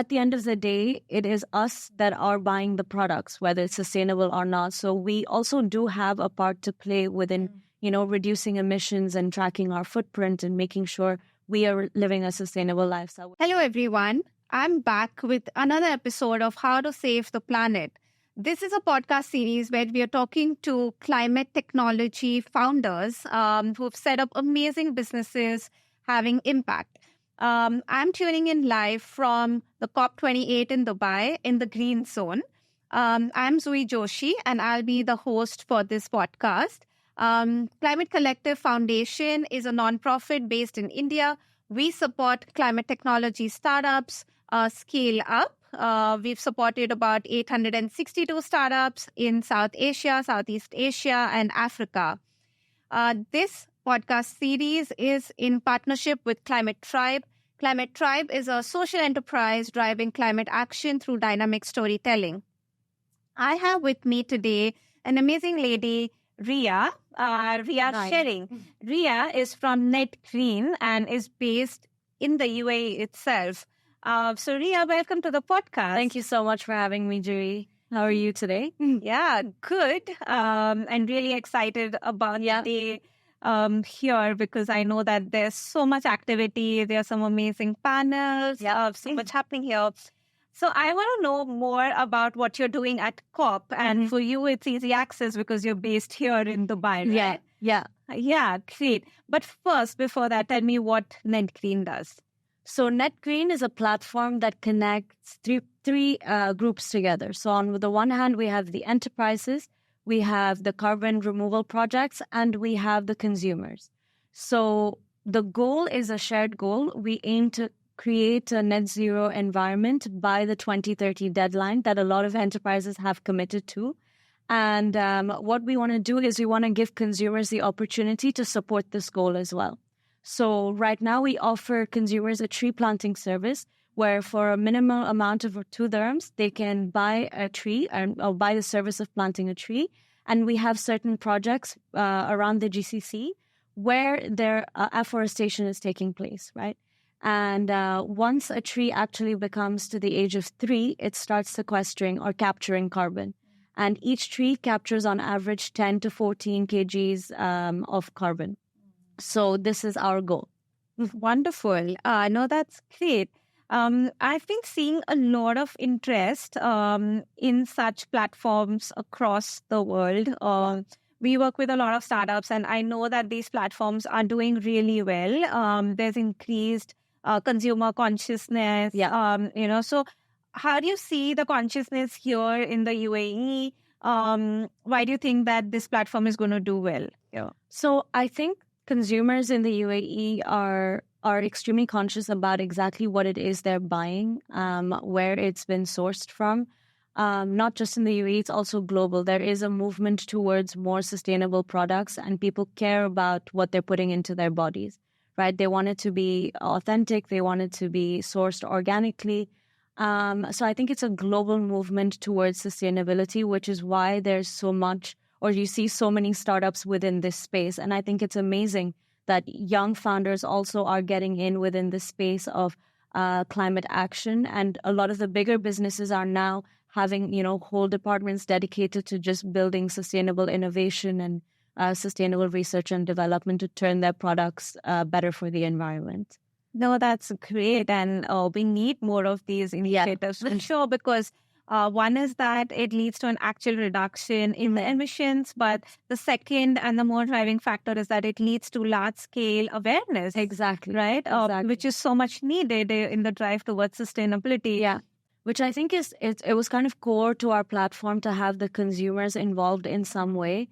at the end of the day, it is us that are buying the products, whether it's sustainable or not. So we also do have a part to play within, reducing emissions and tracking our footprint and making sure we are living a sustainable lifestyle. Hello, everyone. I'm back with another episode of How to Save the Planet. This is a podcast series where we are talking to climate technology founders who've set up amazing businesses having impact. I'm tuning in live from the COP28 in Dubai in the green zone. I'm Zui Joshi, and I'll be the host for this podcast. Climate Collective Foundation is a nonprofit based in India. We support climate technology startups scale up. We've supported about 862 startups in South Asia, Southeast Asia, and Africa. This podcast series is in partnership with Climate Tribe. Climate Tribe is a social enterprise driving climate action through dynamic storytelling. I have with me today an amazing lady, Rhea Sherring. Rhea is from Netgreen and is based in the UAE itself. So Rhea, welcome to the podcast. Thank you so much for having me, Julie. How are you today? Yeah, good. And really excited about the day here because I know that there's so much activity. There are some amazing panels, so much happening here. So I want to know more about what you're doing at COP. And for you, it's easy access because you're based here in Dubai, right? Yeah, great. But first, before that, tell me what Netgreen does. So Netgreen is a platform that connects three groups together. So on the one hand, we have the enterprises, we have the carbon removal projects, and we have the consumers. So the goal is a shared goal. We aim to create a net zero environment by the 2030 deadline that a lot of enterprises have committed to. And what we want to do is we want to give consumers the opportunity to support this goal as well. So right now we offer consumers a tree planting service where for a minimal amount of 2 dirhams, they can buy a tree or buy the service of planting a tree. And we have certain projects around the GCC where their afforestation is taking place, right? And once a tree actually becomes to the age of 3, it starts sequestering or capturing carbon. And each tree captures on average 10 to 14 kgs of carbon. So this is our goal. Wonderful. No, that's great. I've been seeing a lot of interest in such platforms across the world. We work with a lot of startups, and I know that these platforms are doing really well. There's increased consumer consciousness. So how do you see the consciousness here in the UAE? Why do you think that this platform is going to do well? So I think consumers in the UAE are extremely conscious about exactly what it is they're buying, where it's been sourced from. Not just in the UAE, it's also global. There is a movement towards more sustainable products, and people care about what they're putting into their bodies, right? They want it to be authentic. They want it to be sourced organically. So I think it's a global movement towards sustainability, which is why there's so much, or you see so many startups within this space. And I think it's amazing that young founders also are getting in within the space of climate action. And a lot of the bigger businesses are now having, whole departments dedicated to just building sustainable innovation and sustainable research and development to turn their products better for the environment. No, that's great. And we need more of these initiatives for sure, because one is that it leads to an actual reduction in the emissions, but the second and the more driving factor is that it leads to large-scale awareness. Exactly. Right? Which is so much needed in the drive towards sustainability. Yeah. Which I think it was kind of core to our platform to have the consumers involved in some way.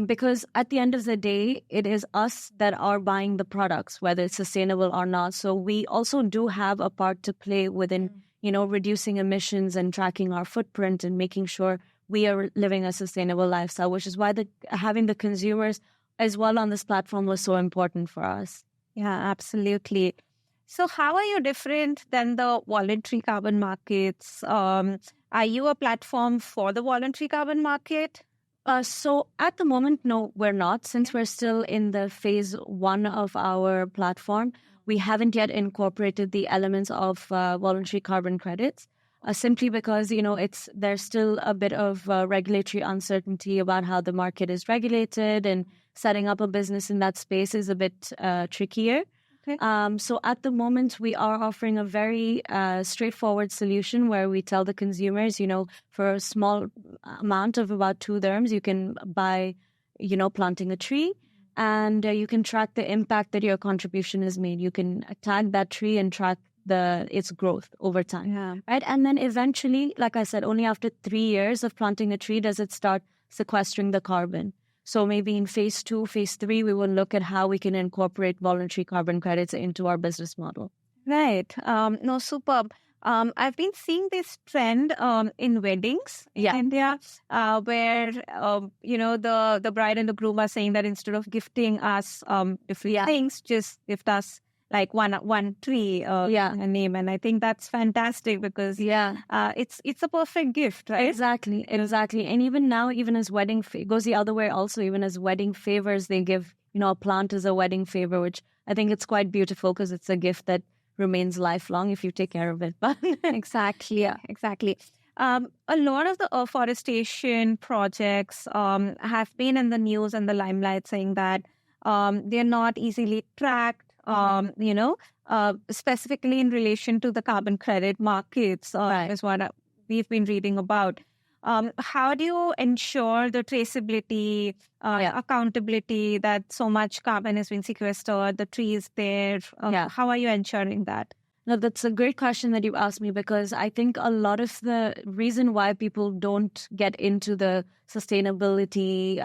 Because at the end of the day, it is us that are buying the products, whether it's sustainable or not. So we also do have a part to play within, reducing emissions and tracking our footprint and making sure we are living a sustainable lifestyle, which is why having the consumers as well on this platform was so important for us. Yeah, absolutely. So how are you different than the voluntary carbon markets? Are you a platform for the voluntary carbon market? So at the moment, no, we're not. Since we're still in the phase 1 of our platform, we haven't yet incorporated the elements of voluntary carbon credits. Simply because, there's still a bit of regulatory uncertainty about how the market is regulated, and setting up a business in that space is a bit trickier. Okay. So at the moment, we are offering a very straightforward solution where we tell the consumers, for a small amount of about 2 dirhams, you can buy, planting a tree, and you can track the impact that your contribution has made. You can tag that tree and track its growth over time. Yeah. Right. And then eventually, like I said, only after 3 years of planting a tree does it start sequestering the carbon. So maybe in phase 2, phase 3, we will look at how we can incorporate voluntary carbon credits into our business model. Right. No, superb. I've been seeing this trend in weddings in India, where the bride and the groom are saying that instead of gifting us different things, just gift us like one tree, a name. And I think that's fantastic because it's a perfect gift, right? Exactly. And even now, even as it goes the other way also, even as wedding favors, they give, a plant as a wedding favor, which I think it's quite beautiful because it's a gift that remains lifelong if you take care of it. But Exactly. A lot of the afforestation projects have been in the news and the limelight, saying that they're not easily tracked, specifically in relation to the carbon credit markets, is what we've been reading about. How do you ensure the traceability, accountability, that so much carbon has been sequestered, the tree is there? How are you ensuring that? No, that's a great question that you asked me, because I think a lot of the reason why people don't get into the sustainability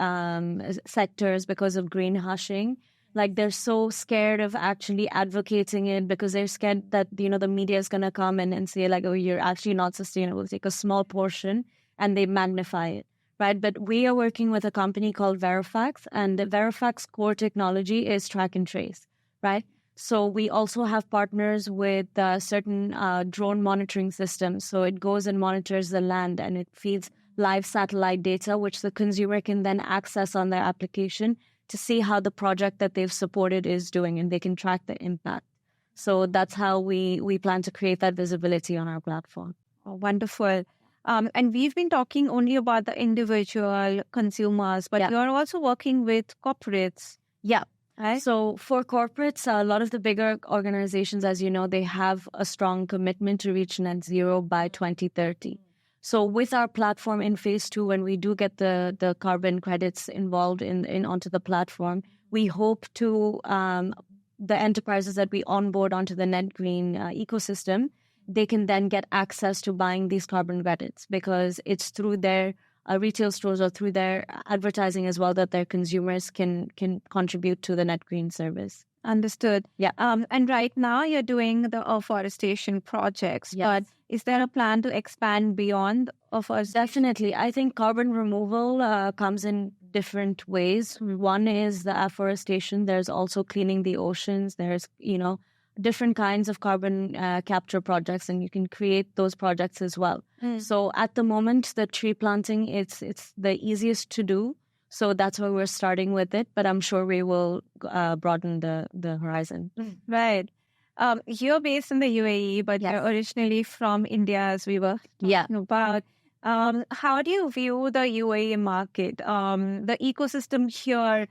sectors because of greenwashing. Like, they're so scared of actually advocating it because they're scared that, the media is going to come and say like, oh, you're actually not sustainable. Take a small portion and they magnify it, right? But we are working with a company called Verofax, and the Verofax core technology is track and trace, right? So we also have partners with certain drone monitoring systems. So it goes and monitors the land, and it feeds live satellite data, which the consumer can then access on their application to see how the project that they've supported is doing, and they can track the impact. So that's how we plan to create that visibility on our platform. Oh, wonderful. And we've been talking only about the individual consumers, but you're also working with corporates. Yeah. Right? So for corporates, a lot of the bigger organizations, as you know, they have a strong commitment to reach net zero by 2030. So with our platform in phase 2, when we do get the carbon credits involved in onto the platform, we hope to the enterprises that we onboard onto the Netgreen ecosystem, they can then get access to buying these carbon credits, because it's through their retail stores or through their advertising as well that their consumers can contribute to the Netgreen service. Understood. Yeah. And right now you're doing the afforestation projects, but is there a plan to expand beyond afforestation? Definitely. I think carbon removal comes in different ways. One is the afforestation. There's also cleaning the oceans. There's, different kinds of carbon capture projects, and you can create those projects as well. So at the moment, the tree planting, it's the easiest to do. So that's why we're starting with it, but I'm sure we will broaden the horizon. Right. You're based in the UAE, but you're originally from India, as we were talking about. How do you view the UAE market, the ecosystem here,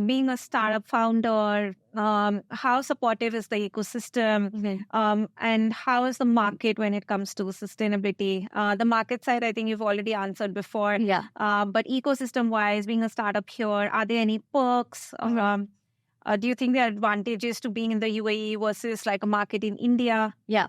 being a startup founder, how supportive is the ecosystem, and how is the market when it comes to sustainability? The market side, I think you've already answered before, but ecosystem-wise, being a startup here, are there any perks? Do you think there are advantages to being in the UAE versus like a market in India? Yeah.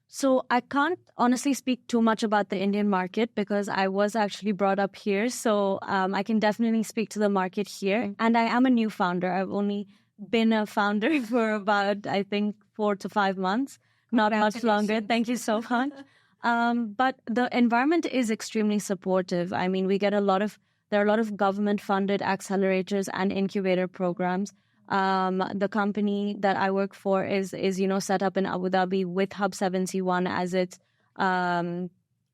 So I can't honestly speak too much about the Indian market because I was actually brought up here. So I can definitely speak to the market here. And I am a new founder. I've only been a founder for about, I think, 4 to 5 months. Not much longer. Thank you so much. But the environment is extremely supportive. I mean, there are a lot of government-funded accelerators and incubator programs. The company that I work for is set up in Abu Dhabi with Hub 71 as its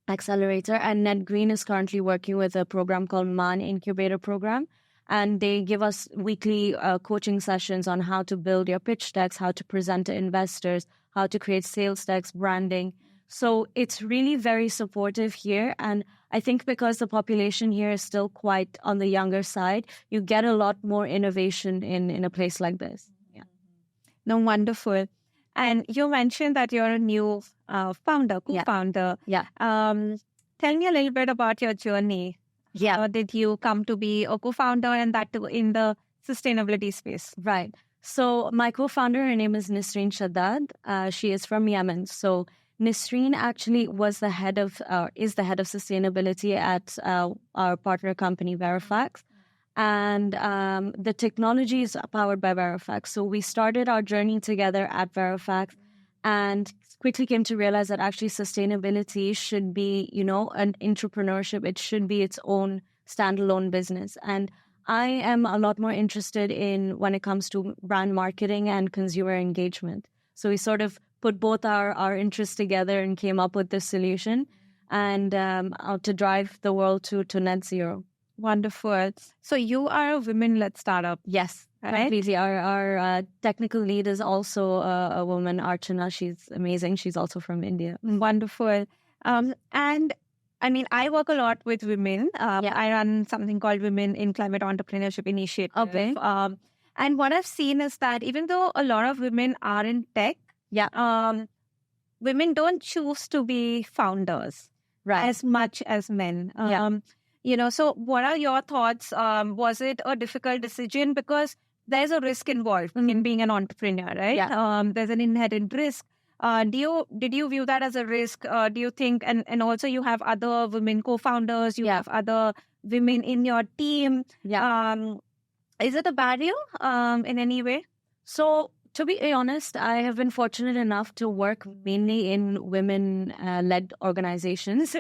accelerator, and Netgreen is currently working with a program called MAN Incubator Program, And they give us weekly coaching sessions on how to build your pitch decks, how to present to investors, how to create sales decks, branding. So it's really very supportive here. And I think because the population here is still quite on the younger side, you get a lot more innovation in a place like this. Yeah. No, wonderful. And you mentioned that you're a new co-founder. Yeah. Tell me a little bit about your journey. Yeah. How did you come to be a co-founder, and that too in the sustainability space? Right. So my co-founder, her name is Nisreen Shaddad. She is from Yemen. So Nisreen actually is the head of sustainability at our partner company, Verofax. And the technology is powered by Verofax. So we started our journey together at Verofax and quickly came to realize that actually sustainability should be, an entrepreneurship. It should be its own standalone business. And I am a lot more interested in when it comes to brand marketing and consumer engagement. So we sort of put both our interests together and came up with this solution and to drive the world to net zero. Wonderful. So you are a women-led startup. Yes, right? Completely. Our technical lead is also a woman, Archana. She's amazing. She's also from India. Wonderful. And I mean, I work a lot with women. I run something called Women in Climate Entrepreneurship Initiative. Okay. And what I've seen is that even though a lot of women are in tech, women don't choose to be founders as much as men. So what are your thoughts? Was it a difficult decision? Because there's a risk involved in being an entrepreneur, right? Yeah. There's an inherent risk. Did you view that as a risk? Do you think, and also you have other women co-founders, you have other women in your team. Yeah. Is it a barrier in any way? So to be honest, I have been fortunate enough to work mainly in women-led organizations,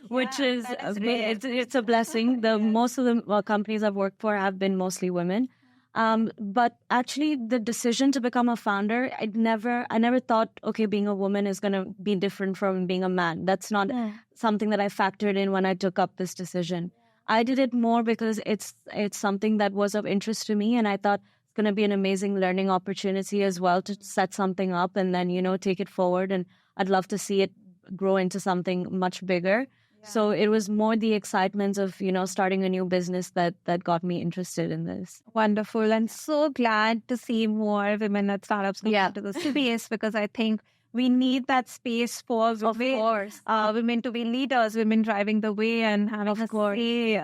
which is it's a blessing. Most of the companies I've worked for have been mostly women. But actually, the decision to become a founder, I never thought, okay, being a woman is going to be different from being a man. That's not something that I factored in when I took up this decision. I did it more because it's something that was of interest to me, and I thought it's going to be an amazing learning opportunity as well to set something up and then, take it forward. And I'd love to see it grow into something much bigger. Yeah. So it was more the excitement of, starting a new business that got me interested in this. Wonderful. And so glad to see more women at startups come into the space, because I think we need that space for women to be leaders, women driving the way and having a say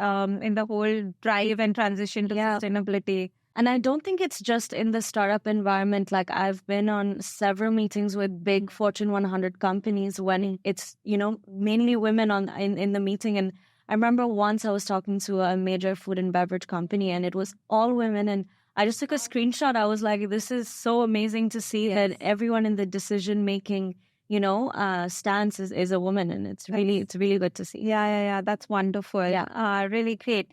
in the whole drive and transition to sustainability. And I don't think it's just in the startup environment. Like, I've been on several meetings with big Fortune 100 companies when it's, mainly women in the meeting. And I remember once I was talking to a major food and beverage company and it was all women. And I just took a screenshot. I was like, this is so amazing to see that everyone in the decision-making, stance is a woman. And it's really good to see. Yeah. That's wonderful. Yeah. Really great.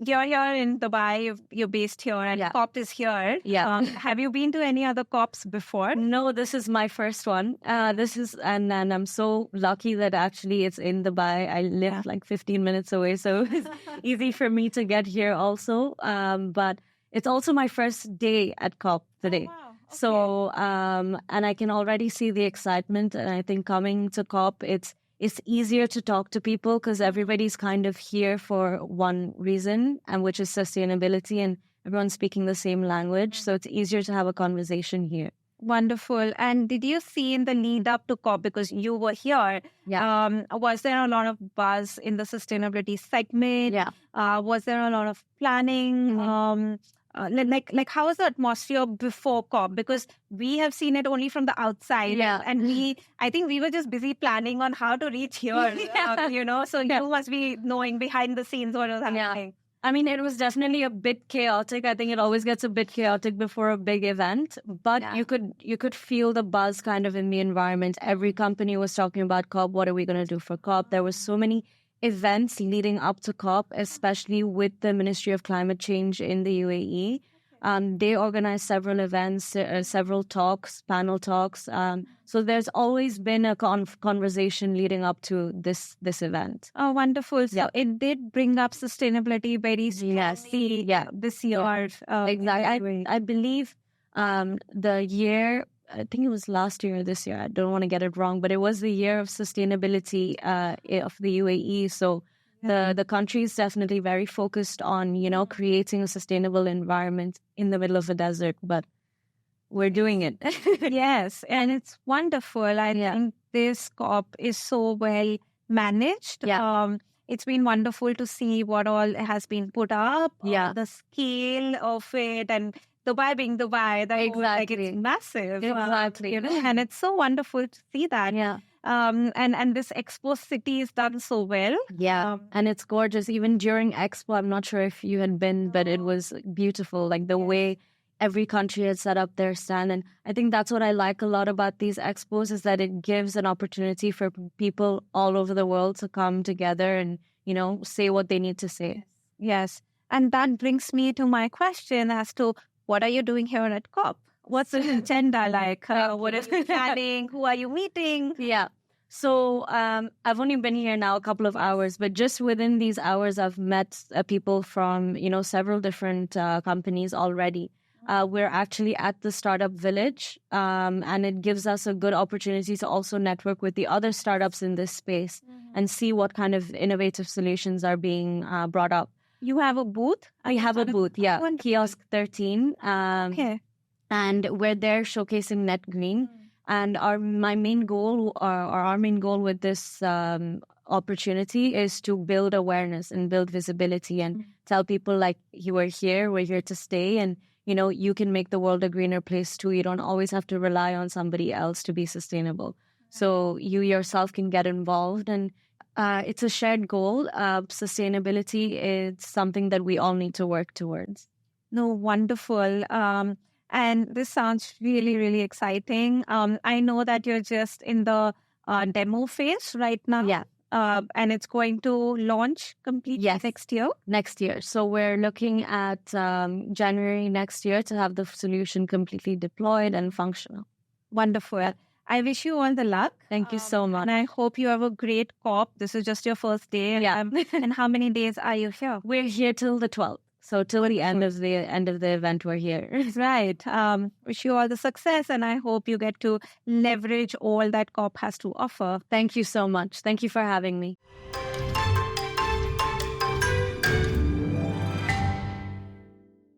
You're here in Dubai, you're based here, and COP is here. Yeah. Have you been to any other COPs before? No, this is my first one. And I'm so lucky that actually it's in Dubai. I live like 15 minutes away, so it's easy for me to get here also. But it's also my first day at COP today. Oh, wow. Okay. So, and I can already see the excitement. And I think coming to COP, it's easier to talk to people because everybody's kind of here for one reason, and which is sustainability, and everyone's speaking the same language. So it's easier to have a conversation here. Wonderful. And did you see in the lead up to COP, because you were here, was there a lot of buzz in the sustainability segment? Yeah. Was there a lot of planning? Like how was the atmosphere before COP? Because we have seen it only from the outside, and I think we were just busy planning on how to reach here. So you must be knowing behind the scenes what was happening. I mean, it was definitely a bit chaotic. I think it always gets a bit chaotic before a big event, but you could feel the buzz kind of in the environment. Every company was talking about COP. What are we going to do for COP? There were so many events leading up to COP, especially with the Ministry of Climate Change in the UAE. They organize several events, several talks, panel talks. So there's always been a conversation leading up to this event. Oh, wonderful. So it did bring up sustainability very strongly this year. Exactly. I believe the year, I think it was last year or this year, I don't want to get it wrong, but it was the year of sustainability of the UAE. So the country is definitely very focused on, creating a sustainable environment in the middle of a desert, but we're doing it. Yes, and it's wonderful. I think this COP is so well managed. It's been wonderful to see what all has been put up, the scale of it, and Dubai being Dubai, it's massive. Exactly. And it's so wonderful to see that. And this Expo City is done so well. And it's gorgeous. Even during Expo, I'm not sure if you had been, but it was beautiful. Like the way every country had set up their stand. And I think that's what I like a lot about these expos, is that it gives an opportunity for people all over the world to come together and, say what they need to say. Yes. And that brings me to my question as to what are you doing here at COP? What's the agenda like? What is the planning? Who are you meeting? So I've only been here now a couple of hours, but just within these hours, I've met people from, several different companies already. We're actually at the Startup Village, and it gives us a good opportunity to also network with the other startups in this space and see what kind of innovative solutions are being brought up. You have a booth? I have a booth, Kiosk 13. And we're there showcasing Netgreen. And our main goal with this opportunity is to build awareness and build visibility and tell people, like, we're here to stay, and you can make the world a greener place too. You don't always have to rely on somebody else to be sustainable. So you yourself can get involved, and it's a shared goal. Sustainability is something that we all need to work towards. No, wonderful. And this sounds really, really exciting. I know that you're just in the demo phase right now. And it's going to launch completely next year? Next year. So we're looking at January next year to have the solution completely deployed and functional. Wonderful. I wish you all the luck. Thank you so much. And I hope you have a great COP. This is just your first day. And how many days are you here? We're here till the 12th. So till the end of the event, we're here. Right. Wish you all the success, and I hope you get to leverage all that COP has to offer. Thank you so much. Thank you for having me.